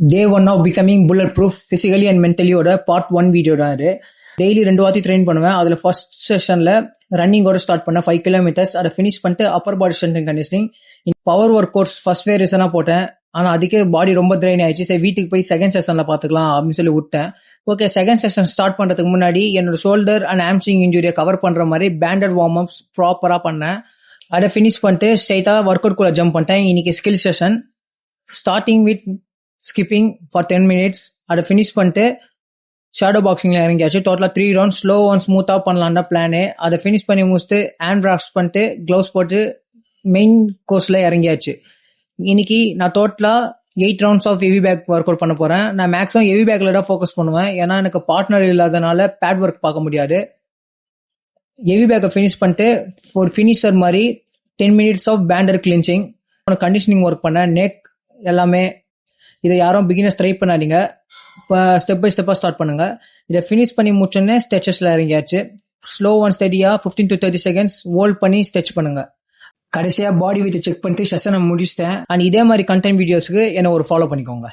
Day 1 of becoming bulletproof physically and mentally ஓட part 1 video தான் இது. டெய்லி 2 வாட்டி ட்ரெயின் பண்ணுவேன். அதில் ஃபர்ஸ்ட் செஷனில் ரன்னிங்கோட ஸ்டார்ட் பண்ணேன் 5 கிலோமீட்டர்ஸ். அதை ஃபினிஷ் பண்ணிட்டு upper body strength and conditioning power work course first வே ரீசனாக போட்டேன். ஆனால் அதுக்கே பாடி ரொம்ப ட்ரெயின் ஆயிடுச்சு. சரி வீட்டுக்கு போய் செகண்ட் செஷனில் பார்த்துக்கலாம் அப்படின்னு சொல்லி விட்டேன். ஓகே, செகண்ட் செஷன் ஸ்டார்ட் பண்ணுறதுக்கு முன்னாடி என்னோட ஷோல்டர் அண்ட் ஹாம்ஸ்ட்ரிங் இன்ஜுரியை கவர் பண்ணுற மாதிரி பேண்டட் வார்ம் அப்ஸ் ப்ராப்பராக பண்ணேன். அதை ஃபினிஷ் பண்ணிட்டு ஸ்ட்ரைட்டாக ஒர்க் அவுட் கூட ஜம்ப் பண்ணிட்டேன். இன்னைக்கு skill session starting with skipping for 10 minutes. அதை ஃபினிஷ் பண்ணிட்டு ஷேடோ பாக்ஸிங்ல இறங்கியாச்சு. டோட்டலாக 3 rounds ஸ்லோ ஒன் ஸ்மூத்தாக பண்ணலான்டா பிளானு. அதை ஃபினிஷ் பண்ணி முடிச்சுட்டு ஹேண்ட் ராப்ஸ் பண்ணிட்டு க்ளவுஸ் போட்டு மெயின் கோர்ஸில் இறங்கியாச்சு. இன்னைக்கு நான் டோட்டலாக 8 rounds of heavy bag workout பண்ண போகிறேன். நான் மேக்ஸிமம் ஹெவி பேக்கில் தான் ஃபோக்கஸ் பண்ணுவேன். ஏன்னா எனக்கு பார்ட்னர் இல்லாதனால பேட் ஒர்க் பார்க்க முடியாது. ஹெவி பேக்கை ஃபினிஷ் பண்ணிட்டு ஒரு ஃபினிஷர் மாதிரி 10 minutes ஆஃப் பேண்டர் கிளின்ச்சிங் கண்டிஷனிங் ஒர்க் பண்ணேன். நெக் எல்லாமே. இதை யாரும் பிகினர்ஸ் ட்ரை பண்ணாதீங்க. இப்போ ஸ்டெப் பை ஸ்டெப்பாக ஸ்டார்ட் பண்ணுங்க. இதை ஃபினிஷ் பண்ணி முடிச்சோன்னே ஸ்ட்ரெச்சஸில் இறங்கியாச்சு. ஸ்லோ ஒன் ஸ்டெடியாக 15 to 30 seconds ஹோல்ட் பண்ணி ஸ்ட்ரெச் பண்ணுங்க. கடைசியாக பாடி வெயிட் செக் பண்ணிட்டு செஷனை முடிச்சிட்டேன். அண்ட் இதே மாதிரி கண்டென்ட் வீடியோஸ்க்கு என்ன ஒரு ஃபாலோ பண்ணிக்கோங்க.